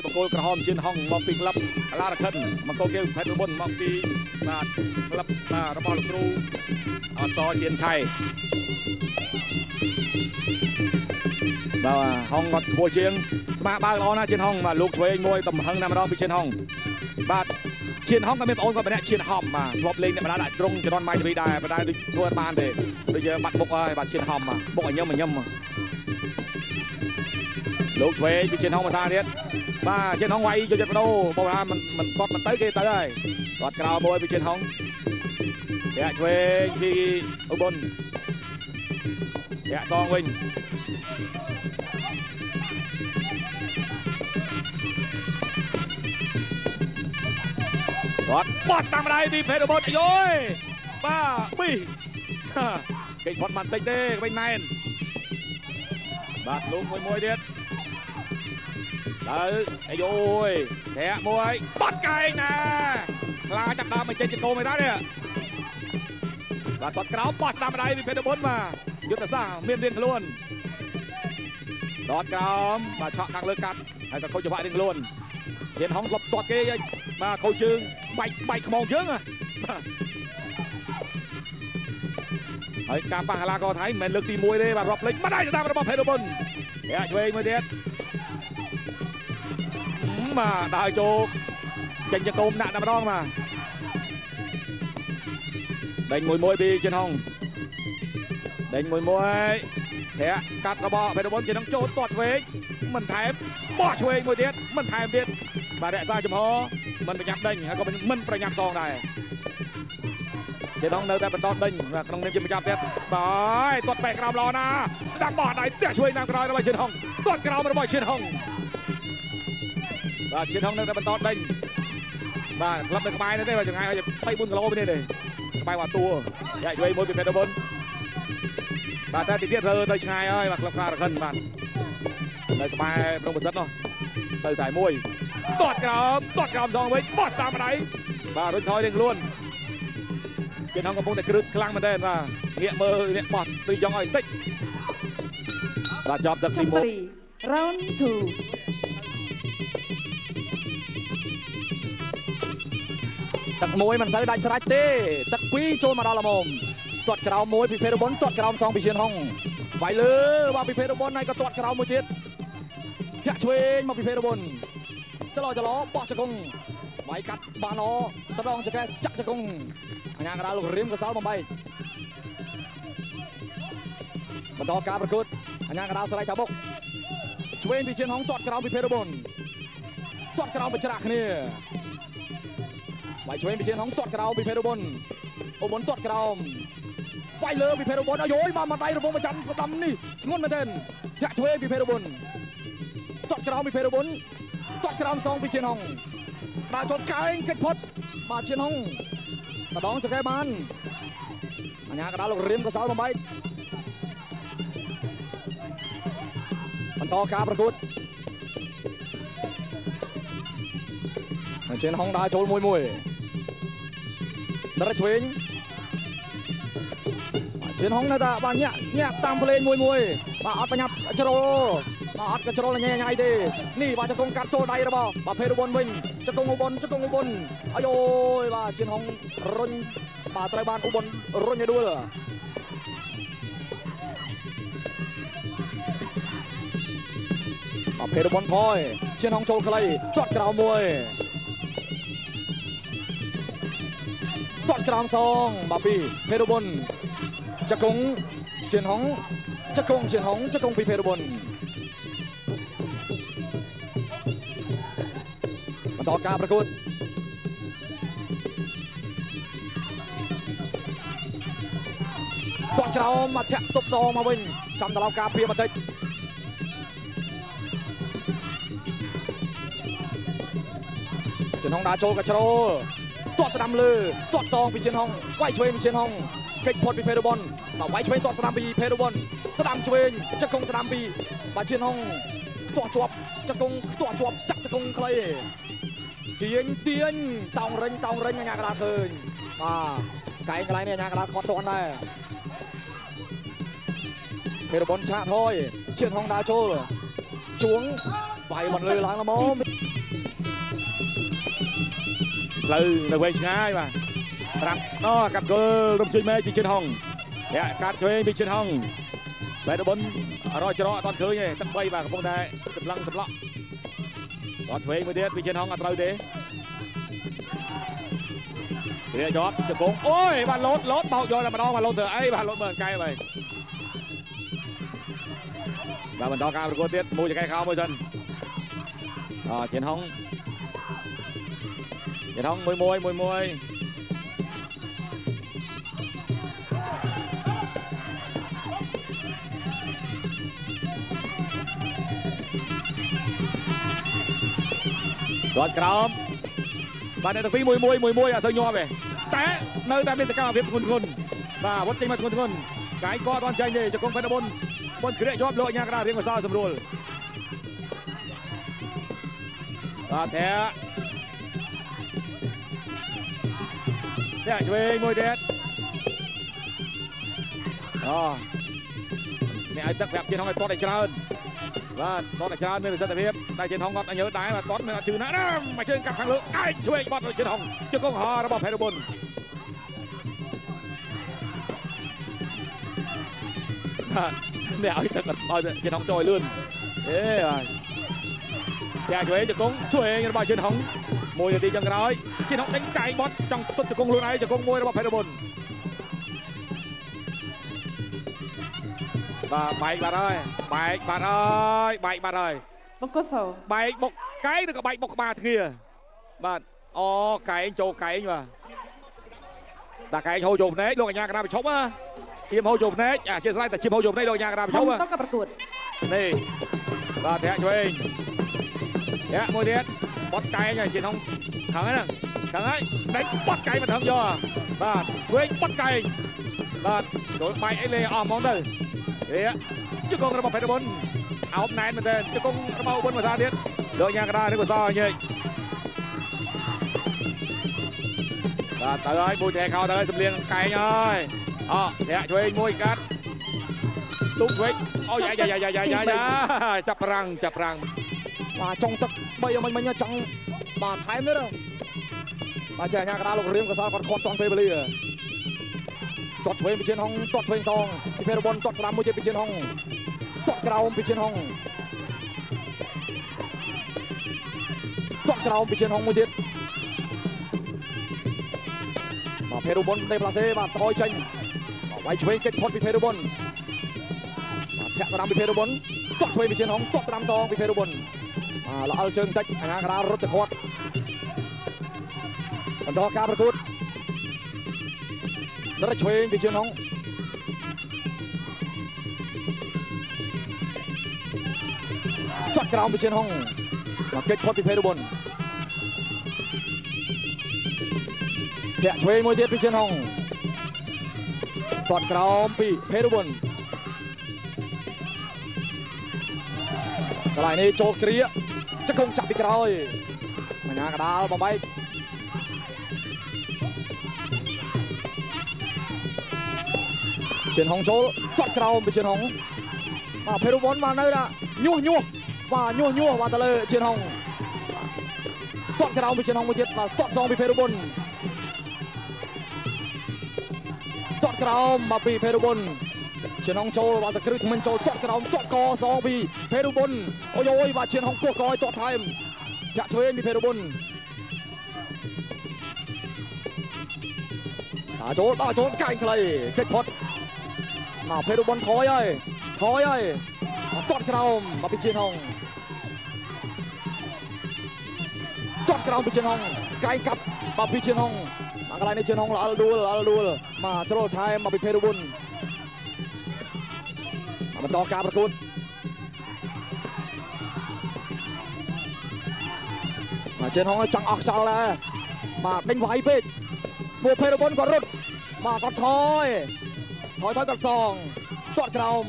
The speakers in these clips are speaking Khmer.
บางคนกระหอบเชียนห้องมองปีกลับลาระคันบางคนเกี่ยวแพทย์บนมองปีมาคลับระบอบครูซอเชียนชัยบ่าวห้องกอดหัวเชียงสมาบ้าล้อนะเชียนห้องมาลูกช่วยมวยต่ำหังนำร้องไปเชียนห้องบาดเชียนห้องก็ไม่โอนก็ไปเนี่ยเชียนห้องมาพลบเล่นเนี่ยมาได้ตรงจะนอนไม้จะได้มาได้ด้วยบานเด็ดโดยเฉพาะบัดบกบัดเชียนห้องมาบกอันย่ำมันย่ำลูกช่วยไปเชียนห้องมาซาเนียมาเชียนห้องไว้จนจะโตบอกว่ามันกอดมันเตะเตะเลยกอดกราวมวยไปเชียนห้องเดี๋ยวช่วยที่อุบลเดี๋ยวซองวินกอดบอสตามอะไรดีเพดบอลโย้ยป้าบี้เก่งพอดมันเตะเด้ไปแนนบาดลุงมวยเด็ดไอ้โย้ยแทะมวยบอสไก่นะคลาจับดาวไม่เจนจะโกไม่ได้เนี่ยบาดกอดกราวบอสตามอะไรดีเพดบอลมายุทธศาสตร์เมียนเรียนขลุ่นดอดกราวมาเฉาะกลางเลือกกัดให้กับเขาจะว่าเรียนขลุ่นเห็นห้องหลบตัวเกยมาเขาจึงใบขมองเยอะอ่ะไอ้การปังฮาลาก็ไทยเหมือนเลือกตีมวยเลยแบบรอบเล็กมาได้จะตามระบบเพดบอลเดี๋ยวช่วยมือเด็ดมาได้โจกจังจะโกมหนักนำร้องมาเด้งมวยบีเชนห้องเด้งมวยแทะกัดระบบเพดบอลเชนห้องโจตอดเวงมันแถมบ่ช่วยมวยเด็ดมันแถมเด็ดมาแดะซ่าจมอมันประหยัดเด้งก็มันประหยัดซองได้เจ้าน้องเนื้อแต่เป็นตอนเด้งกำลังเน้นจะประหยัดเด็ดไปตอดแปะกรามรอนะสนามบอดไหนเตะช่วยนางกรอยระบายเชียนห้องตอดกรามระบายเชียนห้องเชียนห้องเนื้อแต่เป็นตอนเด้งบ้านรับไปกระบายนะได้ว่าอย่างไงจะไปบุญกระโลไปนี่เลยกระบายว่าตัวใหญ่ช่วยมวยเป็นเพดบอลบ้านแต่ติดเทียบเธอเตยชายเอ้ยมาลับคาระขึ้นบ้านเลยกระบายลงบนซัดเนาะเตยถ่ายมวยตอดกรามซองไว้บอสตามอะไรบ้ารถคอยเด้งล้วนเจ้าน้องกระพงแต่กรึกคลั่งมันได้มาเงี้ยมือเนี่ยบอสตียองอ้อยติ๊กบาดจอบดักตีมวย round 2ตักมวยมันใส่ได้สไลด์เต้ตักกุยโจมาดาลมมตอดกราวมวยพิเพดบอลตอดกราวซองพิเชียนห้องไปเลยว่าพิเพดบอลในก็ตอดกราวมวยเจ็ดจะช่วยมาพิเพดบอลจะล้อปอกจะกงไว้กัดบานอตะดองจะแกจักจะกงอันยังกระดาษลูกเรียมกระสาวบอมไปบรรดาการประกวดอันยังกระดาษสไลด์จับบกช่วยพิเชียนห้องตอดกราวพิเพดบอลตอดกราวไปชนะเนี่ยไว้ช่วยพิเชียนห้องตอดกราวพิเพดบอลโอบนตอดกราวไว้เลยพิเพดบอลโยยมาได้ระบบประจันสตัมนี่งดมาเต้นจะช่วยพิเพดบอลตอดกราวพิเพดบอลตอดกราวซองพิเชียนห้องตาจดไก่เก็บพดมาเชียนห้องตะดองจะแก้มันอันนี้กระดาษลูกเรียมกระสาวลงไปมันต่อการประกวดเชียนห้องได้โจลมวยได้ช่วยเชียนห้องนั่นแต่บ้านเนี่ยตามเพลงมวยมาอัดปัญญาจโรมาอัดกระโจนยังไงดีนี่ว่าจะกงกัดโซได้หรือเปล่ามาเพดบอลวิ่งจะกงอุบลอโยยว่าเชียนห้องรุ่นมาไตรบานอุบลรุ่นยังด้วยมาเพดบอลพอยเชียนห้องโจใครตอดกราวมวยตอดกราวซองมาปีเพดบอลจะกงเชียนห้องจะกงปีเพดบอลต่อการประกวดตอดกราวมาแทะตบซองมาวิ่งจำตลาดกาเพียมาติดเชียนห้องดาโจกับชโรตอดสนามเลยตอดซองปีเชียนห้องไหวช่วยปีเชียนห้องเก่งพอดปีเพดบอลต่อไหวช่วยตอดสนามปีเพดบอลสนามช่วยจะกงสนามปีบาเชียนห้องตัวจวบจะกงตัวจวบจักจะกงใครเตียนตองเริงงานกระดาษเลยไก่อะไรเนี่ยงานกระดาษคอตอนได้เพดบอลชาทอยเชียนห้องดาโจจวง វាយមិនលឺឡើងល្មម លើនៅវែងឆ្ងាយបាទប្រាប់ណោះកាត់គល់រំជើញមេពីជិនហុងយ៉ាកាត់ឆ្វេងពីជិនហុងបែរទៅបុនរយច្រកអត់ឃើញទេទឹក3បាទកំពុងតែចម្លងចម្លក់ដល់ឆ្វេងមួយទៀតពីជិនហុងអត់ត្រូវទេរៀបជាប់ជង្គង់អូយបាទលោតបោកយកតែម្ដងបាទលោតធ្វើអីបាទលោតមើលកែបែបបាទបន្តការប្រកួតទៀតមួយចង្កេះខោមួយសិនជិនហុងមួយគាត់ក្រោមបាទអ្នកទាំងពីរមួយអត់សូវញាប់ទេតែនៅតែមានសកម្មភាពធ្ងន់បាទវត្តចេញមកធ្ងន់កាយក៏អត់ទាន់ចាញ់ទេជង្គង់ពេទ្យបុនក្រាក់ជាប់លោកញ៉ាកដារៀងមកសល់សម្រួលបាទតែឆ្វេងមួយទៀតអ្នកឲ្យទឹកប្រាប់ជិនហុងឲ្យតតឲ្យច្រើនបាទតតឲ្យច្រើនមានប្រសិទ្ធភាពតែជិនហុងអត់ញើដែរបាទតតមានអត់ជឿណាស់មកជើងកាប់ខាងលើឯងឆ្វេងបត់ជិនហុងជង្គង់ហោរបស់ផេរបុនអ្នកឲ្យទឹកឲ្យជិនហុងចូលឲ្យលឿនអេបាទចាឆ្វេងជង្គង់ឆ្វេងរបស់ជិនហុងមួយនាទីចុងក្រោយជិនហុងដេញកាយបត់ចង់ទុតជង្គង់ខ្លួនឯងជង្គង់មួយរបស់ផេរបុនបាទបែកបាត់ហើយបែកបាត់ហើយបង្គោលសបែកបុកកែងឬក៏បែកបុកក្បាលទ្ងាបាទអូកែងចូលកែងបាទតាកែងហូរចូលភ្នែកលោកអាញាកណ្ដាលប្រឈប់ឈាមហូរចូលភ្នែកជាស្រ័យតែឈាមហូរចូលភ្នែកលោកអាញាកណ្ដាលប្រឈប់បន្តការប្រកួតនេះបាទធាក់ឆ្វេងធាក់មួយទៀតបត់កែងហើយជិនហុងខឹងហើយដេញបត់កែងមកត្រឹមយកបាទឆ្វេងបត់កែងបាទចូលបែកអីលេអស់ហ្មងទៅជង្គង់របស់ផេរបុនអោបណែនមែនទេជង្គង់របស់បុនភាសាទៀតលោកញ៉ាកដាឬក៏សញែកបាទទៅហើយមួយតែខោទៅហើយសំលៀងកែងហើយធាក់ឆ្វេងមួយកាត់ទុកឆ្វេងអូយយ៉ាចាប់ប្រាំងបាទចុងទឹក3ឲ្យមិញចង់បាទថែមទៀតបាទចាញ៉ាកដាលោករៀងក៏សល់គាត់ខាត់តាន់ពេលវេលាទាត់ឆ្វេងពីជិនហុងទាត់ឆ្វេងសងពីផេរបុនទាត់ស្ដាំមួយទៀតពីជិនហុងទាត់ក្រោមពីជិនហុងទាត់ក្រោមពីជិនហុងមួយទៀតបាទផេរបុនទេប្លាសេបាទថយចេញវាយឆ្វេងគេចផុតពីផេរបុនបាទធាក់ស្ដាំពីផេរបុនទាត់ឆ្វេងពីជិនហុងទាត់ស្ដាំសងពីផេរបុនបាទល្អជើងតិចអាញាកដារត់ទៅខាត់បន្តការប្រកួតរត់ឆ្វេងពីជើងហុងទាត់ក្រោមពីជើងហុងមកគេចផុតពីផេរបុនធាក់ឆ្វេងមួយទៀតពីជើងហុងទាត់ក្រោមពីផេរបុនកន្លែងនេះចូលគ្រាជង្គង់ចាប់ពីក្រោយអាញាកដាលបំបែកជិនហុងចូលទាត់ក្រោមពីជិនហុងបាទផេរបុនមកនៅដាក់ញុះបាទញុះបាទទៅលើជិនហុងទាត់ក្រោមពីជិនហុងមួយទៀតបាទទាត់សងពីផេរបុនទាត់ក្រោមមកពីផេរបុនជិនហុងចូលបាទសក្រឹកមិនចូលទាត់ក្រោមទាត់កសងពីផេរបុនអូយបាទជិនហុងគោះកឲ្យទាត់ថែមចាក់ឆ្វេងពីផេរបុនចូលកាញ់ខ្លីគេចផុតមកផេរបុនថយហើយទាត់ក្រោមមកពីជិនហុងទាត់ក្រោមពីជិនហុងកាយកាប់មកពីជិនហុងមកកន្លែងនេះជិនហុងល្អដួលមកជ្រុលថែមមកពីផេរបុនបន្តការប្រកួតមកជិនហុងចង់អស់ខ្យល់ដែរបាទដេញវាយពេកមកផេរបុនក៏រត់មកគាត់ថយគាត់សងទាត់ក្រោម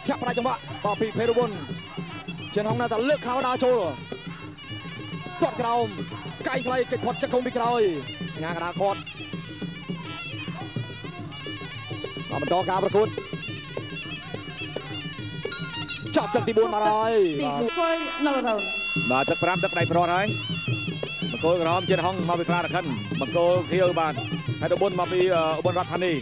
ធាក់ផ្នែកចង្វាក់មកពីផេរបុនជិនហុងនៅតែលើកខោដើរចូលទាត់ក្រោមកាយខ្លីគេផុតជង្គង់ពីក្រោយញ៉ាកដាខាត់បន្តការប្រកួត ចាប់ទឹកទី4មកហើយ ទី1នៅរ៉ូវ បាទទឹក5ទឹកដៃប្រត់ហើយបង្គោលក្រហមជាតិហុងមកពីខ្លារខិនបង្គោលខៀវបាទហើយដបុនមកពីឧបលរដ្ឋធានី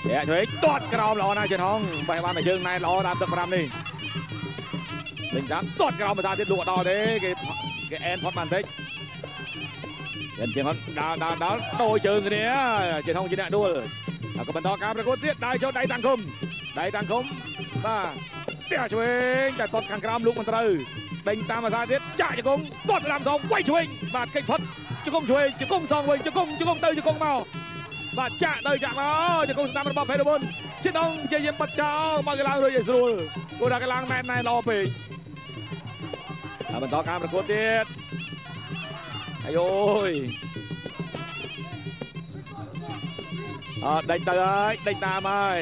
តែជួយទាត់ក្រោមល្អណាស់ជាតិហុងបែរបានតែយើងណែល្អតាមទឹក5នេះលេងតាមទាត់ក្រោមមកថាទៀតលក់ដល់ទេគេអែនផុតបានតិចជាងហុងដើរដូរជើងគ្នាជាតិហុងជាអ្នកដួលហើយក៏បន្តការប្រកួតទៀតដៃចូលដៃតាំងគុំបាទផ្ទះឆ្វេងតែទាត់ខាងក្រោមលោកមិនត្រូវដេញតាមអាសាទៀតចាក់ជង្គង់ទាត់តាមសងវាយឆ្វេងបាទកិច្ចផុតជង្គង់ឆ្វេងជង្គង់សងវិញជង្គង់ទៅជង្គង់មកបាទចាក់ទៅចាក់មកជង្គង់តាមរបស់ភេទបុនជាតិហុងជាយាមបាត់ចោលមកកន្លងរួចឲ្យស្រួលគួរថាកន្លងណែនល្អពេកហើយបន្តការប្រកួតទៀតអាយអូយដេញទៅហើយដេញតាមហើយ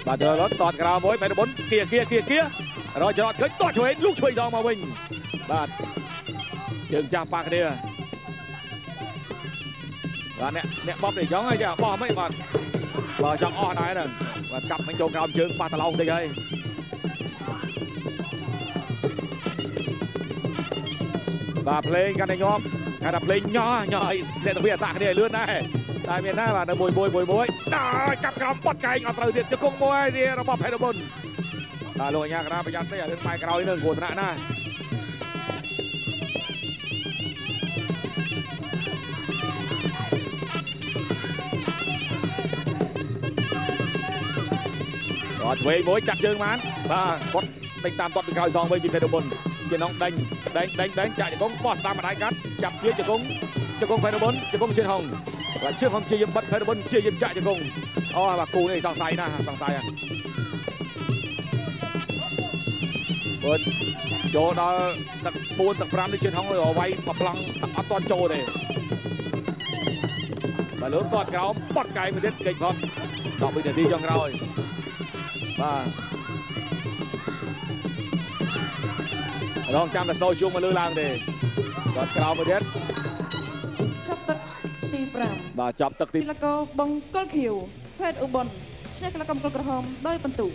បាទទៅរត់តតក្រៅមួយបែរបុនគៀររត់ច្រត់ឃើញតតឆ្វេងលូកឆ្វេងសងមកវិញបាទជើងចាំប៉ះគ្នាបាទអ្នកបបនេះចង់ហើយចាបោះមិនបាទចង់អស់ដែរហ្នឹងបាទកាប់មិនចូលក្រោមជើងប៉ះតឡោងតិចហើយបាទភ្លេងកាន់តែញាប់គេថាភ្លេងញ៉ឲ្យអ្នកទៅវាអតាក់គ្នាឲ្យលឿនដែរតែមានណាបាទនៅមួយដល់កាប់ក្រោមបត់កែងអត់ត្រូវទៀតជង្គង់មួយទៀតរបស់ភេទបុនតែលោកអាញាកណាប្រយ័ត្នទេអារឿងម៉ែក្រោយនឹងគ្រោះថ្នាក់ណាគាត់ឆ្វេងមួយចាក់ជើងបានបាទគាត់ដេញតាមទាត់ពីក្រោយសងវិញពីភេទបុនជានងដេញចាក់ជង្គង់បោះតាមម្ដាយកាត់ចាប់ជាជង្គង់ភេទបុនជង្គង់ជឿនហុងបាទជឿនហុងជាយឹមបិទភេទបុនជាយឹមចាក់ជង្គង់អូបាទគូនេះសង្ស័យណាសង្ស័យបើចូលដល់ទឹក4ទឹក5នេះជឿនហុងឲ្យវាយមកប្លង់អត់តន់ចូលទេបាទលើគាត់ក្រោមបត់កែមួយទៀតកិច្ចផុត10វិនាទីចុងក្រោយបាទរងចាំតែស្នូជួងមកលើឡើងទេគាត់ក្រោមមួយទៀតចាប់ទឹកទី5បាទចាប់ទឹកទី កីឡាករបង្គោលខៀវភេទឧបលឈ្នះកីឡាករបង្គោលក្រហមដោយពិន្ទុ